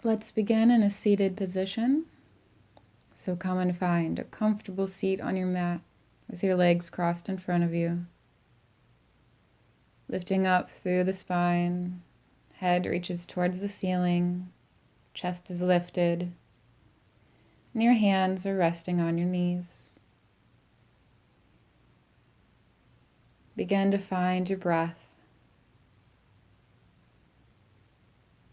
Let's begin in a seated position. So come and find a comfortable seat on your mat with your legs crossed in front of you. Lifting up through the spine, head reaches towards the ceiling, chest is lifted, and your hands are resting on your knees. Begin to find your breath.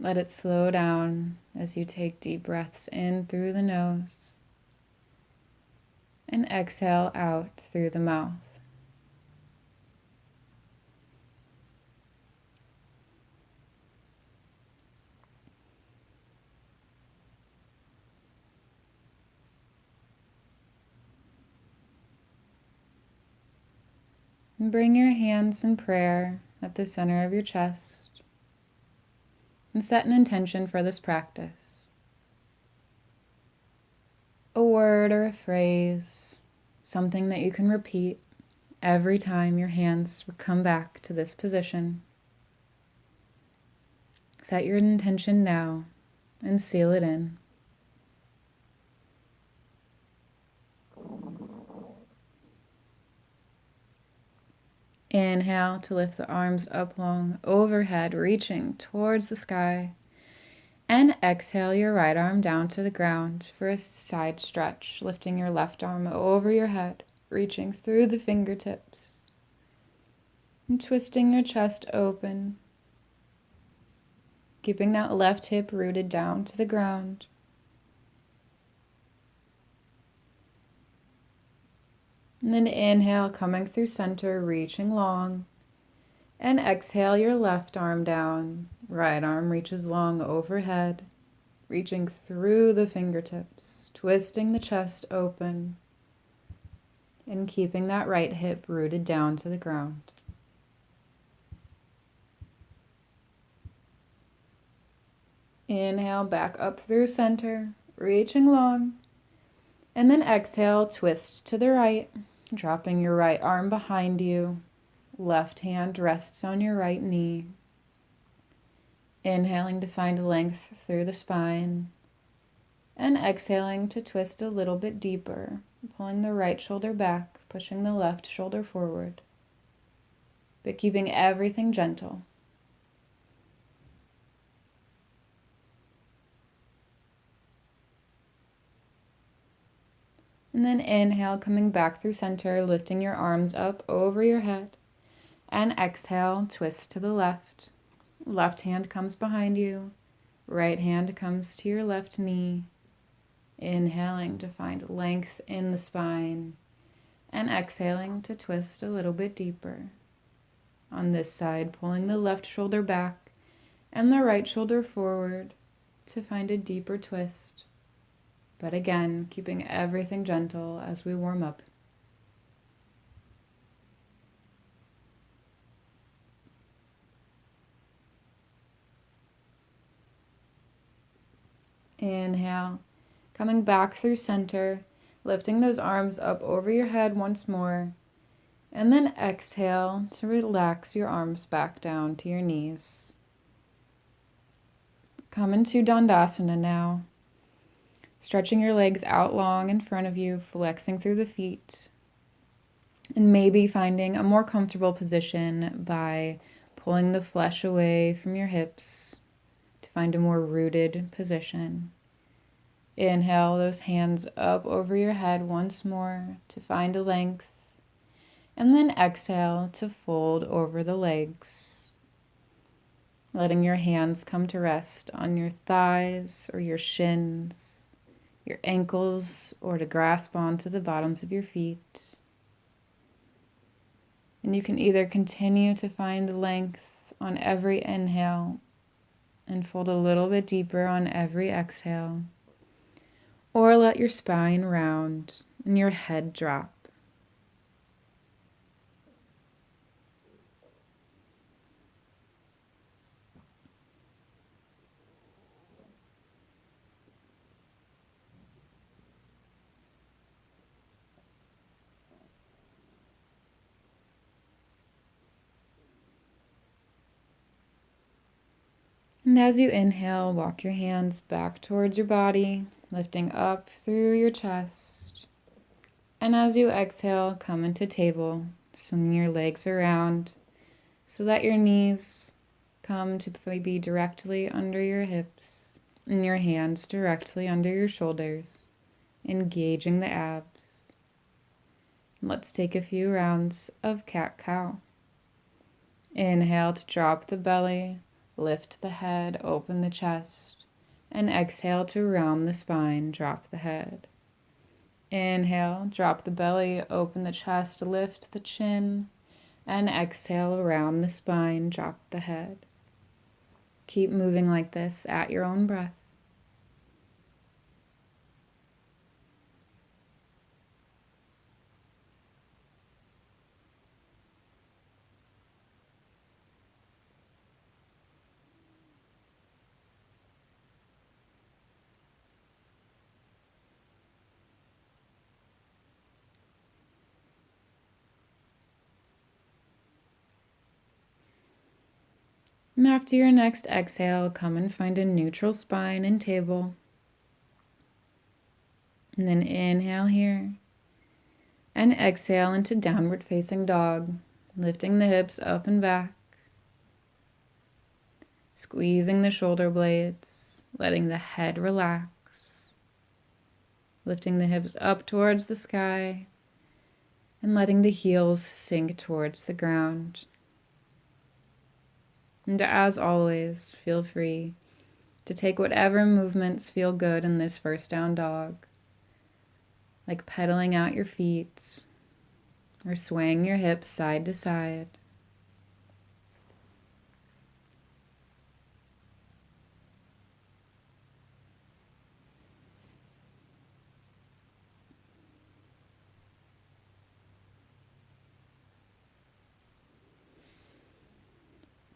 Let it slow down as you take deep breaths in through the nose and exhale out through the mouth. And bring your hands in prayer at the center of your chest and set an intention for this practice. A word or a phrase, something that you can repeat every time your hands come back to this position. Set your intention now and seal it in. Inhale to lift the arms up long overhead, reaching towards the sky. And exhale your right arm down to the ground for a side stretch, lifting your left arm over your head, reaching through the fingertips. And twisting your chest open, keeping that left hip rooted down to the ground. And then inhale, coming through center, reaching long. And exhale your left arm down. Right arm reaches long overhead, reaching through the fingertips, twisting the chest open, and keeping that right hip rooted down to the ground. Inhale, back up through center, reaching long. And then exhale, twist to the right, dropping your right arm behind you. Left hand rests on your right knee. Inhaling to find length through the spine. And exhaling to twist a little bit deeper, pulling the right shoulder back, pushing the left shoulder forward, but keeping everything gentle. And then inhale, coming back through center, lifting your arms up over your head. And exhale, twist to the left. Left hand comes behind you. Right hand comes to your left knee. Inhaling to find length in the spine. And exhaling to twist a little bit deeper. On this side, pulling the left shoulder back and the right shoulder forward to find a deeper twist. But again, keeping everything gentle as we warm up. Inhale, coming back through center, lifting those arms up over your head once more. And then exhale to relax your arms back down to your knees. Come into Dandasana now. Stretching your legs out long in front of you, flexing through the feet. And maybe finding a more comfortable position by pulling the flesh away from your hips to find a more rooted position. Inhale those hands up over your head once more to find a length. And then exhale to fold over the legs. Letting your hands come to rest on your thighs or your shins, your ankles, or to grasp onto the bottoms of your feet. And you can either continue to find length on every inhale and fold a little bit deeper on every exhale, or let your spine round and your head drop. And as you inhale, walk your hands back towards your body, lifting up through your chest. And as you exhale, come into table, swinging your legs around so that your knees come to be directly under your hips and your hands directly under your shoulders, engaging the abs. Let's take a few rounds of cat-cow. Inhale to drop the belly, lift the head, open the chest, and exhale to round the spine, drop the head. Inhale, drop the belly, open the chest, lift the chin, and exhale, round the spine, drop the head. Keep moving like this at your own breath. And after your next exhale, come and find a neutral spine and table. And then inhale here. And exhale into downward facing dog, lifting the hips up and back. Squeezing the shoulder blades, letting the head relax. Lifting the hips up towards the sky and letting the heels sink towards the ground. And as always, feel free to take whatever movements feel good in this first down dog, like pedaling out your feet or swaying your hips side to side.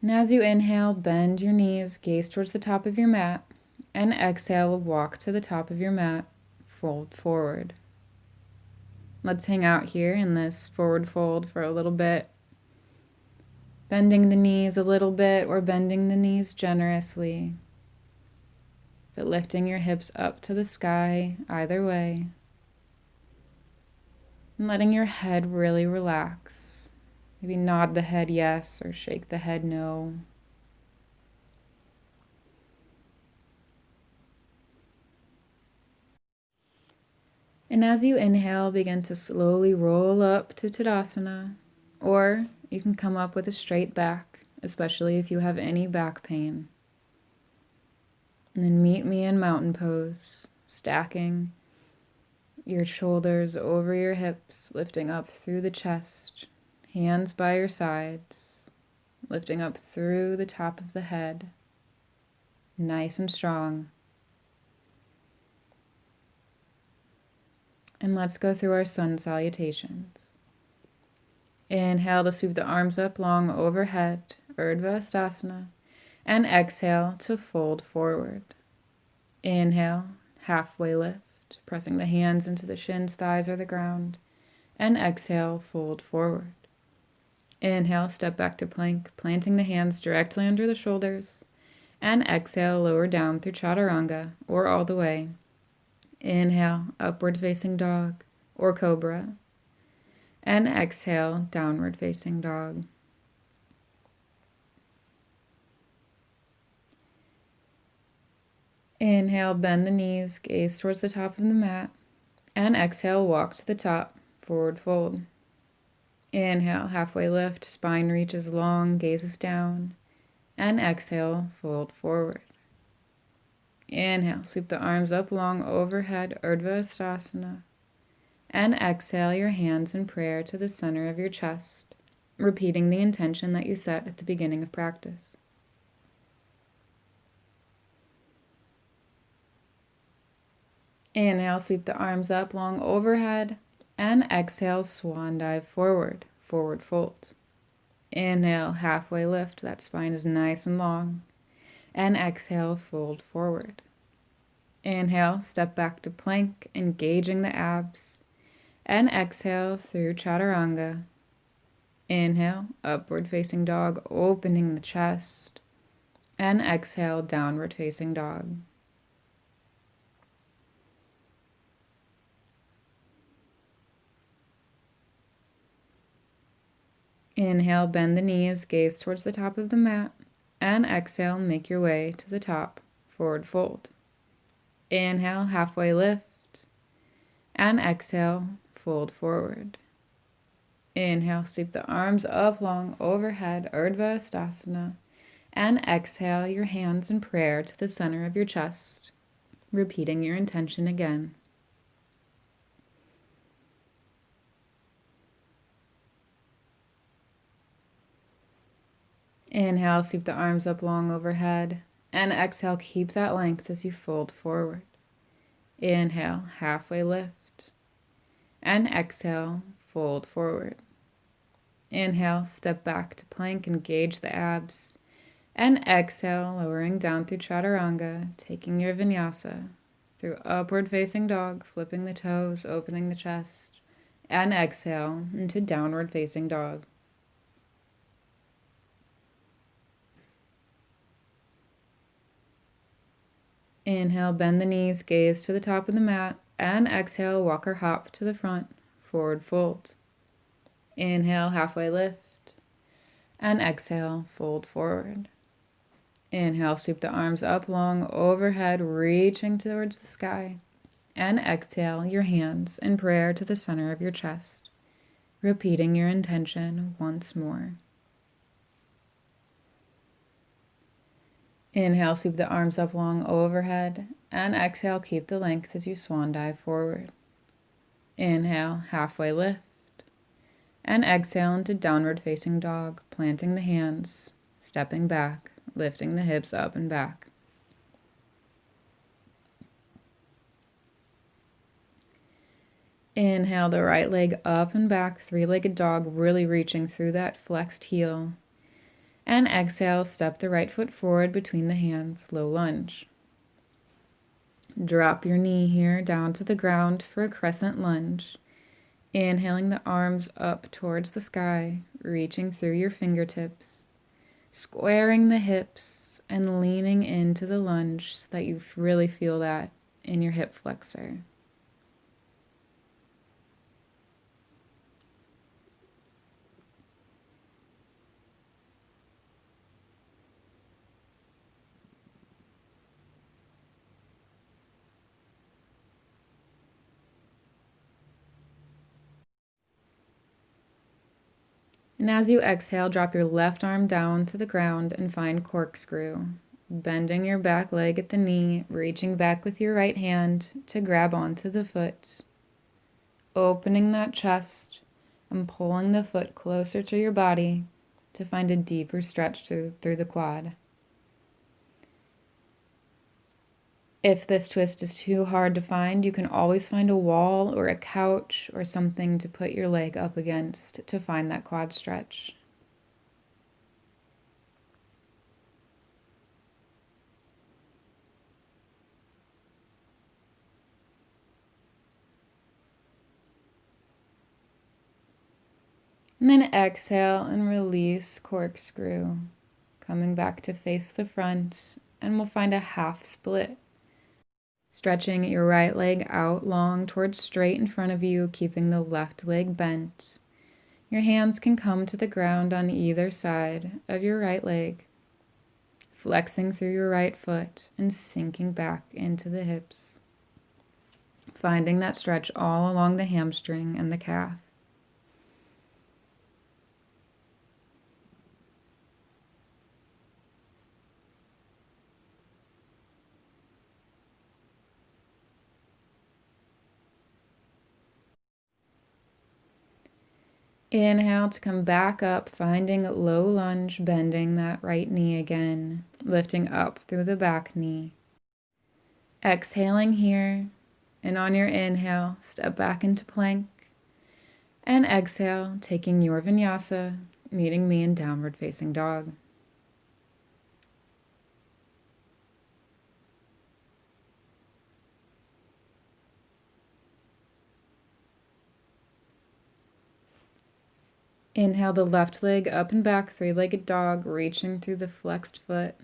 And as you inhale, bend your knees, gaze towards the top of your mat, and exhale, walk to the top of your mat, fold forward. Let's hang out here in this forward fold for a little bit, bending the knees a little bit or bending the knees generously, but lifting your hips up to the sky either way, and letting your head really relax. Maybe nod the head yes or shake the head no. And as you inhale, begin to slowly roll up to Tadasana, or you can come up with a straight back, especially if you have any back pain. And then meet me in mountain pose, stacking your shoulders over your hips, lifting up through the chest, hands by your sides, lifting up through the top of the head, nice and strong. And let's go through our sun salutations. Inhale to sweep the arms up long overhead, Urdhva Hastasana, and exhale to fold forward. Inhale, halfway lift, pressing the hands into the shins, thighs, or the ground, and exhale, fold forward. Inhale, step back to plank, planting the hands directly under the shoulders, and exhale, lower down through Chaturanga, or all the way. Inhale, upward facing dog or cobra, and exhale, downward facing dog. Inhale, bend the knees, gaze towards the top of the mat, and exhale, walk to the top, forward fold. Inhale, halfway lift, spine reaches long, gazes down, and exhale, fold forward. Inhale, sweep the arms up long overhead, Urdhva Hastasana, and exhale your hands in prayer to the center of your chest, repeating the intention that you set at the beginning of practice. Inhale, sweep the arms up long overhead, and exhale, swan dive forward, forward fold. Inhale, halfway lift, that spine is nice and long, and exhale, fold forward. Inhale, step back to plank, engaging the abs, and exhale through Chaturanga. Inhale, upward facing dog, opening the chest, And exhale, downward facing dog. Inhale, bend the knees, gaze towards the top of the mat. And exhale, make your way to the top, forward fold. Inhale, halfway lift. And exhale, fold forward. Inhale, sweep the arms up long overhead, Urdhva Hastasana. And exhale, your hands in prayer to the center of your chest, repeating your intention again. Inhale, sweep the arms up long overhead. And exhale, keep that length as you fold forward. Inhale, halfway lift. And exhale, fold forward. Inhale, step back to plank, engage the abs. And exhale, lowering down through chaturanga, taking your vinyasa through upward facing dog, flipping the toes, opening the chest. And exhale into downward facing dog. Inhale, bend the knees, gaze to the top of the mat. And exhale, walk or hop to the front, forward fold. Inhale, halfway lift. And exhale, fold forward. Inhale, sweep the arms up long overhead, reaching towards the sky. And exhale, your hands in prayer to the center of your chest, repeating your intention once more. Inhale, sweep the arms up long overhead. And exhale, keep the length as you swan dive forward. Inhale, halfway lift. And exhale into downward facing dog, planting the hands, stepping back, lifting the hips up and back. Inhale the right leg up and back, three-legged dog, really reaching through that flexed heel. And exhale, step the right foot forward between the hands, low lunge. Drop your knee here down to the ground for a crescent lunge. Inhaling the arms up towards the sky, reaching through your fingertips, squaring the hips and leaning into the lunge so that you really feel that in your hip flexor. And as you exhale, drop your left arm down to the ground and find corkscrew. Bending your back leg at the knee, reaching back with your right hand to grab onto the foot. Opening that chest and pulling the foot closer to your body to find a deeper stretch through the quad. If this twist is too hard to find, you can always find a wall or a couch or something to put your leg up against to find that quad stretch. And then exhale and release corkscrew. Coming back to face the front, and we'll find a half split. Stretching your right leg out long towards straight in front of you, keeping the left leg bent. Your hands can come to the ground on either side of your right leg, flexing through your right foot and sinking back into the hips. Finding that stretch all along the hamstring and the calf. Inhale to come back up, finding a low lunge, bending that right knee again, lifting up through the back knee. Exhaling here, and on your inhale, step back into plank. And exhale, taking your vinyasa, meeting me in downward facing dog. Inhale the left leg up and back, three-legged dog, reaching through the flexed foot.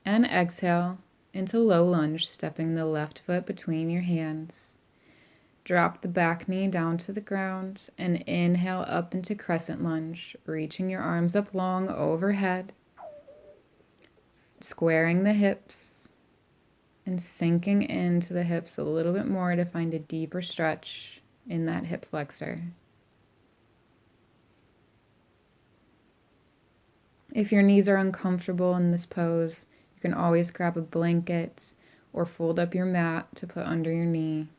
And exhale into low lunge, stepping the left foot between your hands. Drop the back knee down to the ground and inhale up into crescent lunge, reaching your arms up long overhead, squaring the hips and sinking into the hips a little bit more to find a deeper stretch in that hip flexor. If your knees are uncomfortable in this pose, you can always grab a blanket or fold up your mat to put under your knee.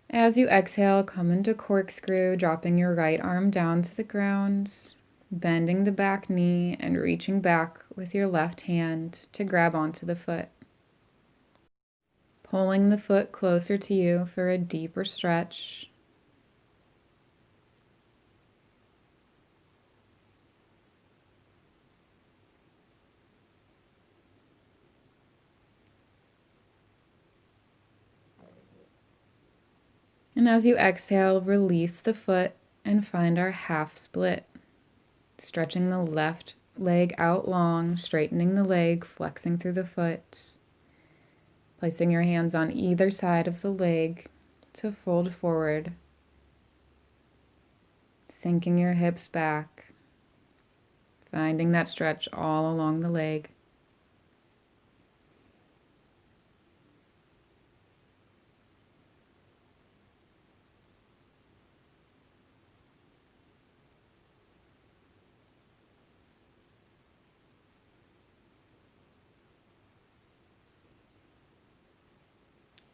As you exhale, come into corkscrew, dropping your right arm down to the ground, bending the back knee and reaching back with your left hand to grab onto the foot. Pulling the foot closer to you for a deeper stretch. And as you exhale, release the foot and find our half split. Stretching the left leg out long, straightening the leg, flexing through the foot. Placing your hands on either side of the leg to fold forward. Sinking your hips back. Finding that stretch all along the leg.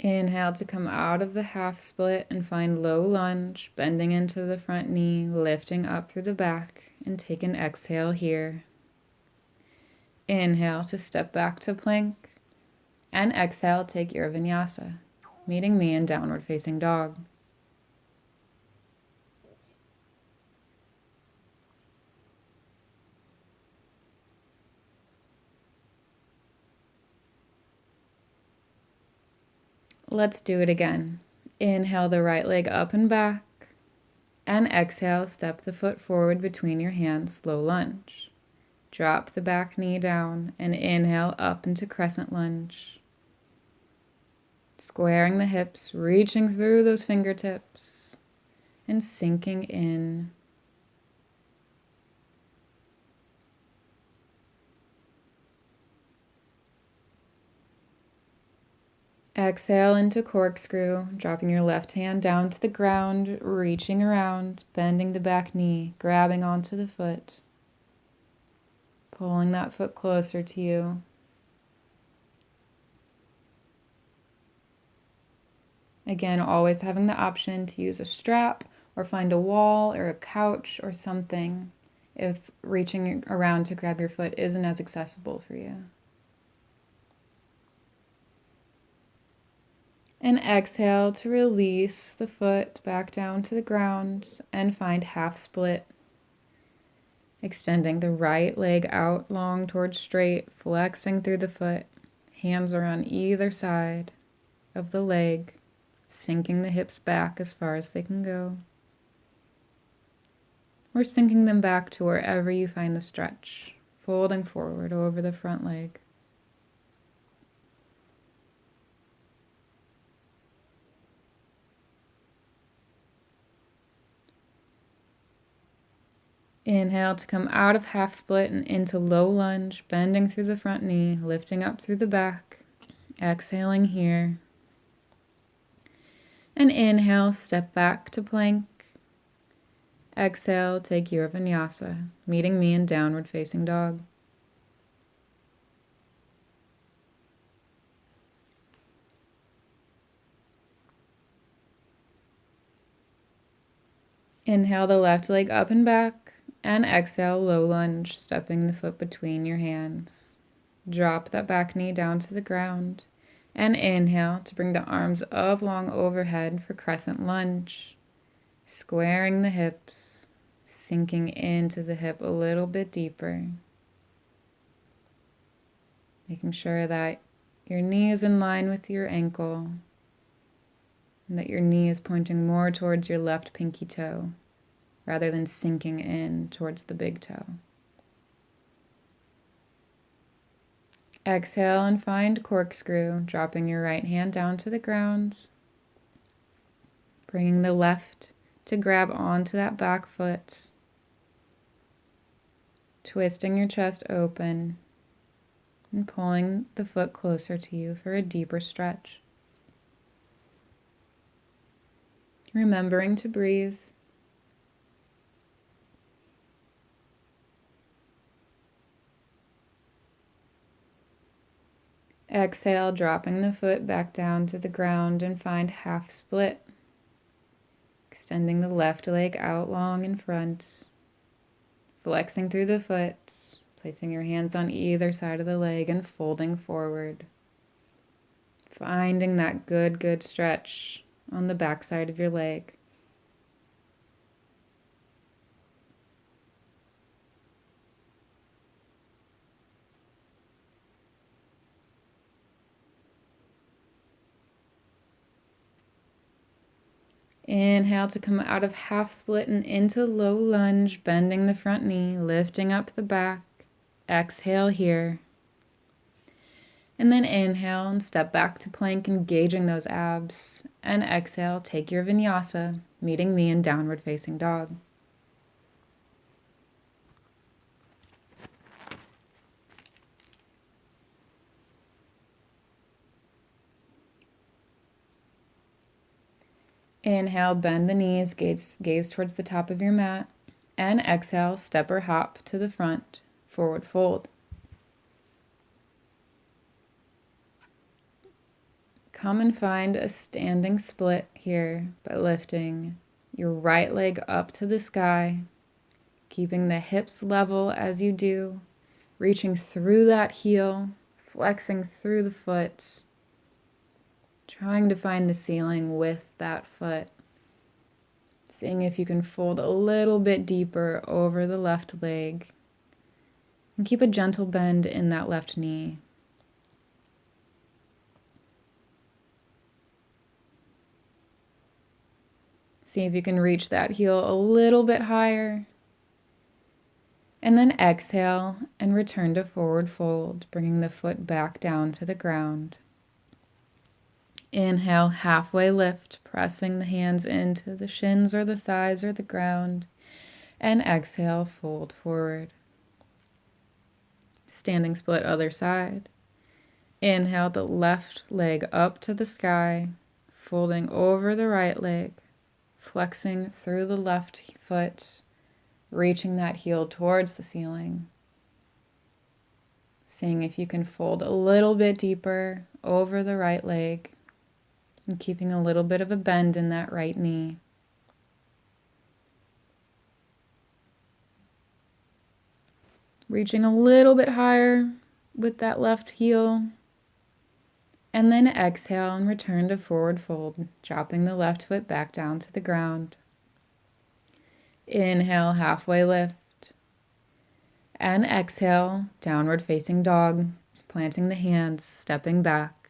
Inhale to come out of the half split and find low lunge, bending into the front knee, lifting up through the back, and take an exhale here. Inhale to step back to plank, and exhale, take your vinyasa, meeting me in downward facing dog. Let's do it again. Inhale the right leg up and back, and exhale, step the foot forward between your hands, low lunge. Drop the back knee down and inhale up into crescent lunge. Squaring the hips, reaching through those fingertips and sinking in. Exhale into corkscrew, dropping your left hand down to the ground, reaching around, bending the back knee, grabbing onto the foot, pulling that foot closer to you. Again, always having the option to use a strap or find a wall or a couch or something if reaching around to grab your foot isn't as accessible for you. And exhale to release the foot back down to the ground and find half split. Extending the right leg out long towards straight, flexing through the foot. Hands are on either side of the leg, sinking the hips back as far as they can go. Or sinking them back to wherever you find the stretch, folding forward over the front leg. Inhale to come out of half split and into low lunge, bending through the front knee, lifting up through the back. Exhaling here. And inhale, step back to plank. Exhale, take your vinyasa, meeting me in downward facing dog. Inhale the left leg up and back. And exhale, low lunge, stepping the foot between your hands. Drop that back knee down to the ground. And inhale to bring the arms up long overhead for crescent lunge. Squaring the hips, sinking into the hip a little bit deeper. Making sure that your knee is in line with your ankle. And that your knee is pointing more towards your left pinky toe. rather than sinking in towards the big toe. Exhale and find corkscrew, dropping your right hand down to the ground, bringing the left to grab onto that back foot, twisting your chest open and pulling the foot closer to you for a deeper stretch. Remembering to breathe. Exhale, dropping the foot back down to the ground and find half split. Extending the left leg out long in front, flexing through the foot, placing your hands on either side of the leg and folding forward. Finding that good stretch on the back side of your leg. Inhale to come out of half split and into low lunge, bending the front knee, lifting up the back. Exhale here. And then inhale and step back to plank, engaging those abs. And exhale, take your vinyasa, meeting me in downward facing dog. Inhale, bend the knees, gaze towards the top of your mat. And exhale, step or hop to the front, forward fold. Come and find a standing split here by lifting your right leg up to the sky, keeping the hips level as you do, reaching through that heel, flexing through the foot, trying to find the ceiling with that foot. Seeing if you can fold a little bit deeper over the left leg and keep a gentle bend in that left knee. See if you can reach that heel a little bit higher. And then exhale and return to forward fold, bringing the foot back down to the ground. Inhale, halfway lift, pressing the hands into the shins or the thighs or the ground. And exhale, fold forward. Standing split other side. Inhale the left leg up to the sky, folding over the right leg, flexing through the left foot, reaching that heel towards the ceiling. Seeing if you can fold a little bit deeper over the right leg and keeping a little bit of a bend in that right knee. Reaching a little bit higher with that left heel. And then exhale and return to forward fold, dropping the left foot back down to the ground. Inhale, halfway lift. And exhale, downward facing dog, planting the hands, stepping back.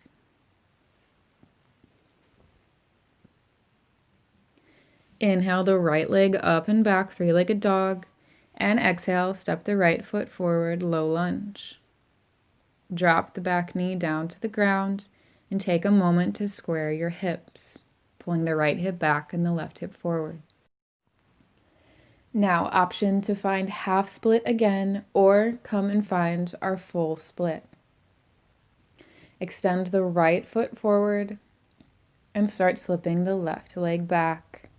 Inhale the right leg up and back, three-legged dog. And exhale, step the right foot forward, low lunge. Drop the back knee down to the ground and take a moment to square your hips, pulling the right hip back and the left hip forward. Now, option to find half split again or come and find our full split. Extend the right foot forward and start slipping the left leg back.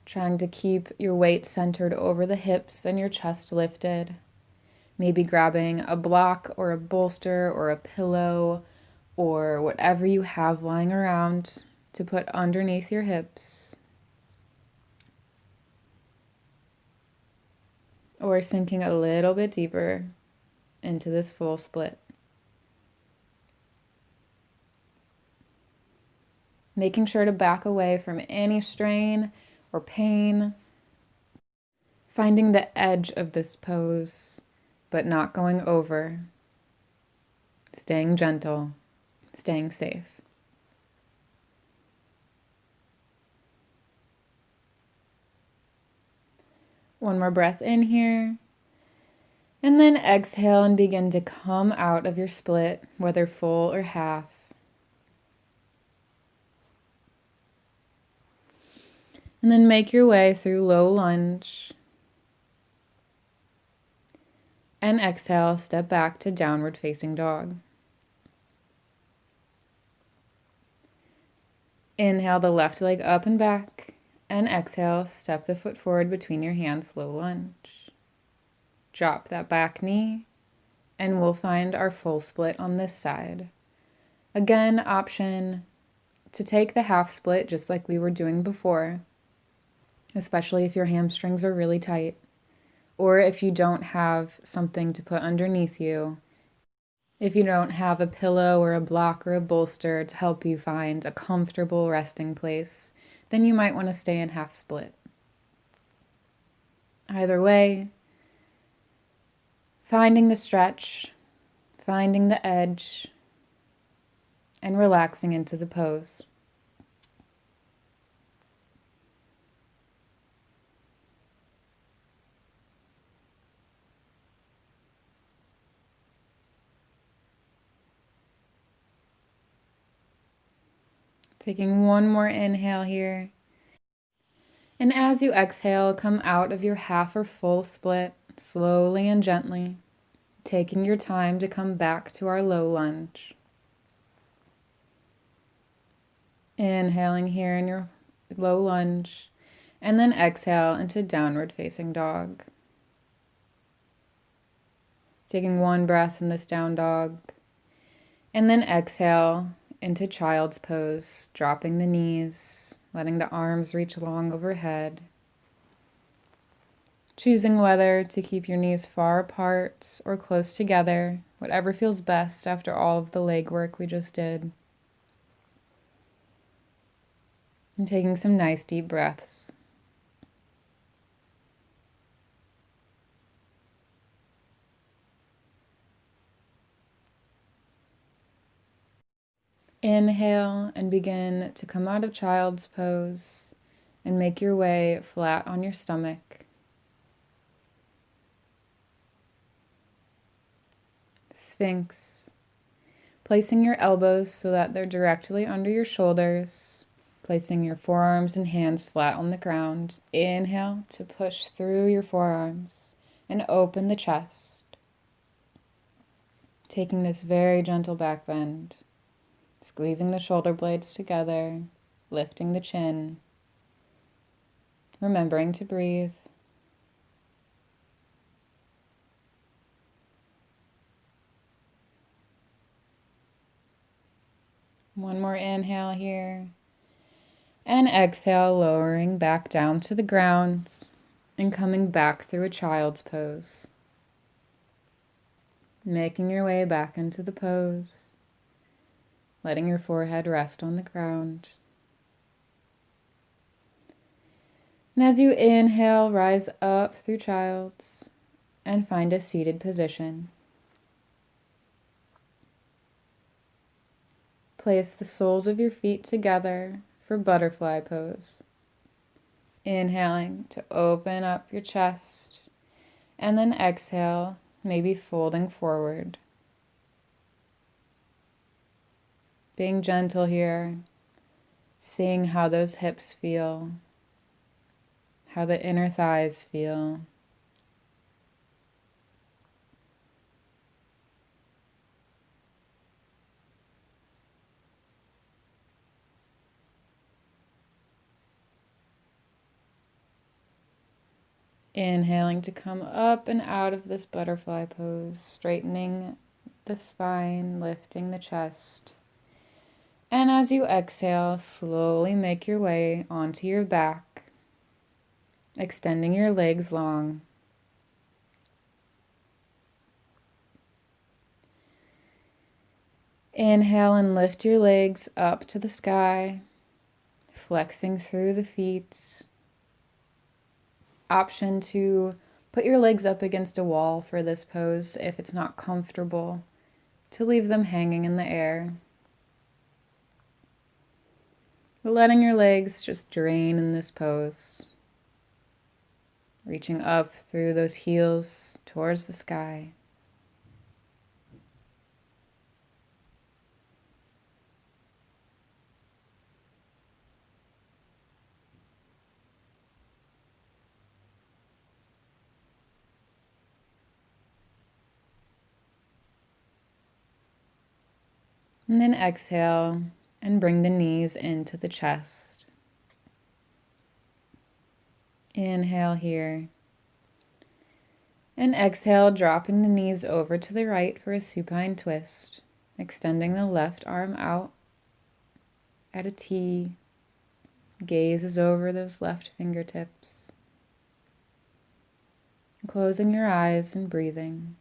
Trying to keep your weight centered over the hips and your chest lifted. Maybe grabbing a block or a bolster or a pillow or whatever you have lying around to put underneath your hips. Or sinking a little bit deeper into this full split. Making sure to back away from any strain or pain. Finding the edge of this pose, but not going over. Staying gentle, staying safe. One more breath in here. And then exhale and begin to come out of your split, whether full or half. And then make your way through low lunge. And exhale, step back to downward facing dog. Inhale the left leg up and back. And exhale, step the foot forward between your hands, low lunge. Drop that back knee, and we'll find our full split on this side. Again, option to take the half split just like we were doing before, especially if your hamstrings are really tight, or if you don't have something to put underneath you. If you don't have a pillow or a block or a bolster to help you find a comfortable resting place, then you might want to stay in half split. Either way, finding the stretch, finding the edge, and relaxing into the pose. Taking one more inhale here. And as you exhale, come out of your half or full split, slowly and gently, taking your time to come back to our low lunge. Inhaling here in your low lunge, and then exhale into downward facing dog. Taking one breath in this down dog, and then exhale into child's pose, dropping the knees, letting the arms reach long overhead. Choosing whether to keep your knees far apart or close together, whatever feels best after all of the leg work we just did. And taking some nice deep breaths. Inhale and begin to come out of child's pose and make your way flat on your stomach. Sphinx. Placing your elbows so that they're directly under your shoulders. Placing your forearms and hands flat on the ground. Inhale to push through your forearms and open the chest. Taking this very gentle back bend. Squeezing the shoulder blades together, lifting the chin, remembering to breathe. One more inhale here, and exhale, lowering back down to the ground and coming back through a child's pose. Making your way back into the pose. Letting your forehead rest on the ground. And as you inhale, rise up through child's and find a seated position. Place the soles of your feet together for butterfly pose. Inhaling to open up your chest, and then exhale, maybe folding forward. Being gentle here, seeing how those hips feel, how the inner thighs feel. Inhaling to come up and out of this butterfly pose, straightening the spine, lifting the chest. And as you exhale, slowly make your way onto your back, extending your legs long. Inhale and lift your legs up to the sky, flexing through the feet. Option to put your legs up against a wall for this pose if it's not comfortable, to leave them hanging in the air. But letting your legs just drain in this pose. reaching up through those heels towards the sky. And then exhale and bring the knees into the chest. Inhale here. And exhale, dropping the knees over to the right for a supine twist. Extending the left arm out at a T. Gaze is over those left fingertips. Closing your eyes and breathing.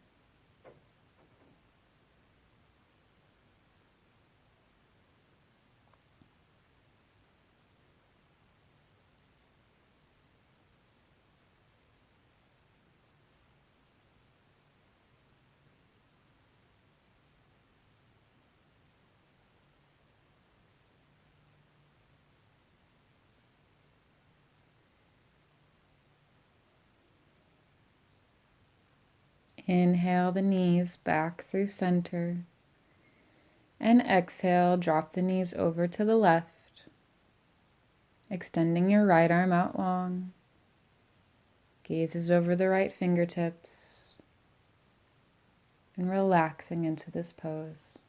Inhale the knees back through center. And exhale, drop the knees over to the left. Extending your right arm out long. Gaze is over the right fingertips. And relaxing into this pose.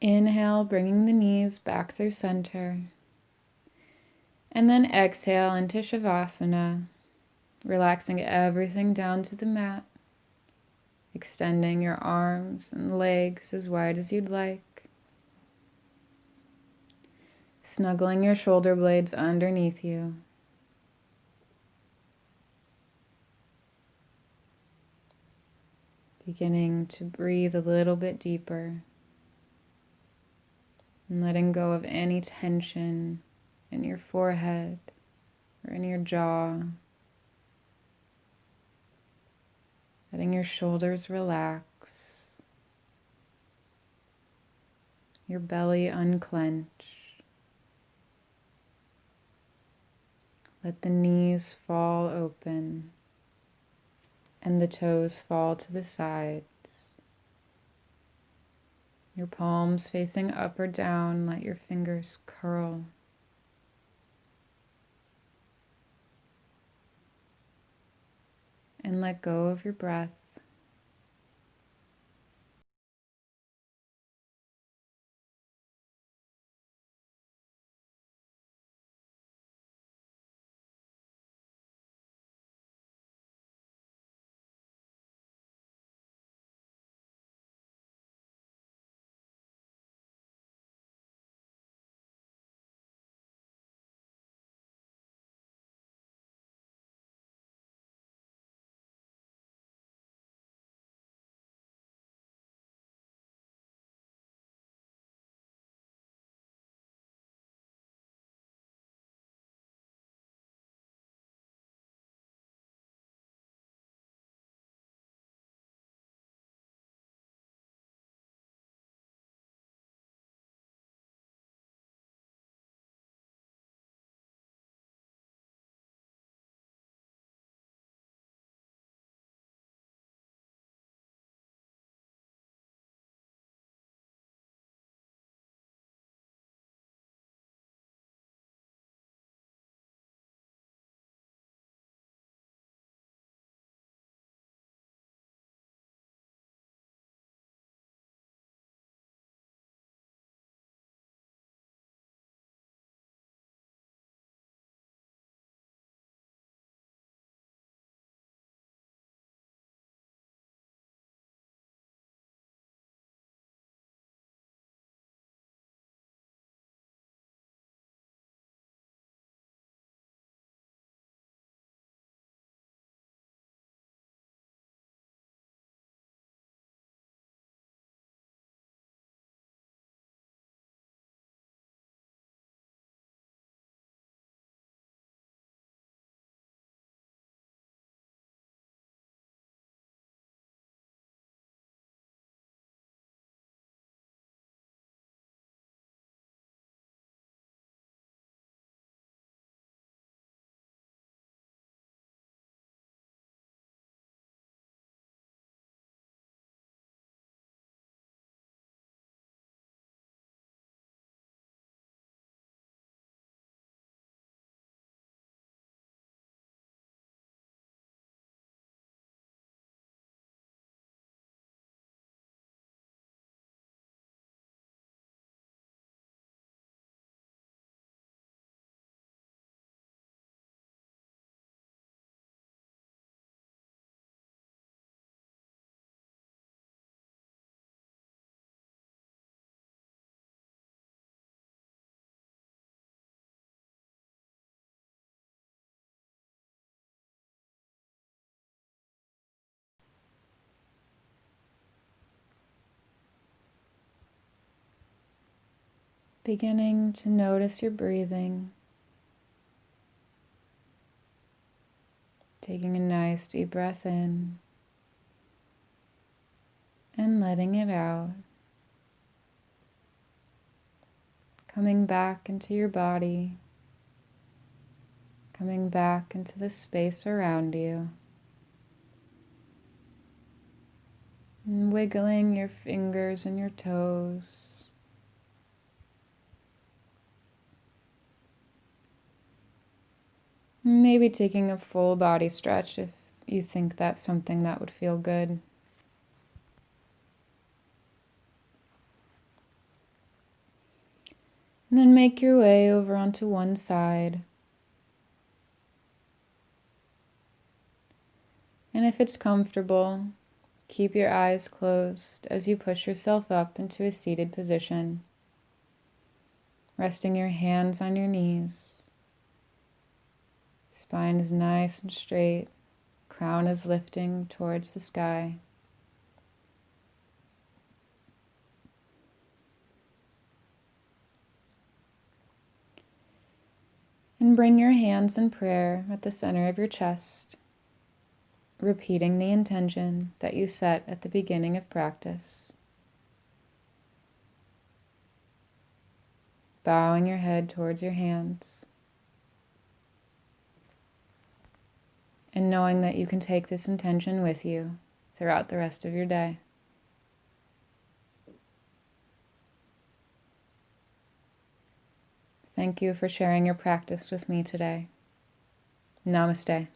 Inhale, bringing the knees back through center. And then exhale into Shavasana, relaxing everything down to the mat. Extending your arms and legs as wide as you'd like. Snuggling your shoulder blades underneath you. Beginning to breathe a little bit deeper. And letting go of any tension in your forehead or in your jaw. Letting your shoulders relax. Your belly unclench. Let the knees fall open and the toes fall to the sides. Your palms facing up or down, let your fingers curl. And let go of your breath. Beginning to notice your breathing. Taking a nice deep breath in and letting it out. Coming back into your body. Coming back into the space around you. And wiggling your fingers and your toes. Maybe taking a full body stretch if you think that's something that would feel good. And then make your way over onto one side. And if it's comfortable, keep your eyes closed as you push yourself up into a seated position, resting your hands on your knees. Spine is nice and straight, crown is lifting towards the sky. And bring your hands in prayer at the center of your chest, repeating the intention that you set at the beginning of practice. Bowing your head towards your hands. And knowing that you can take this intention with you throughout the rest of your day. Thank you for sharing your practice with me today. Namaste.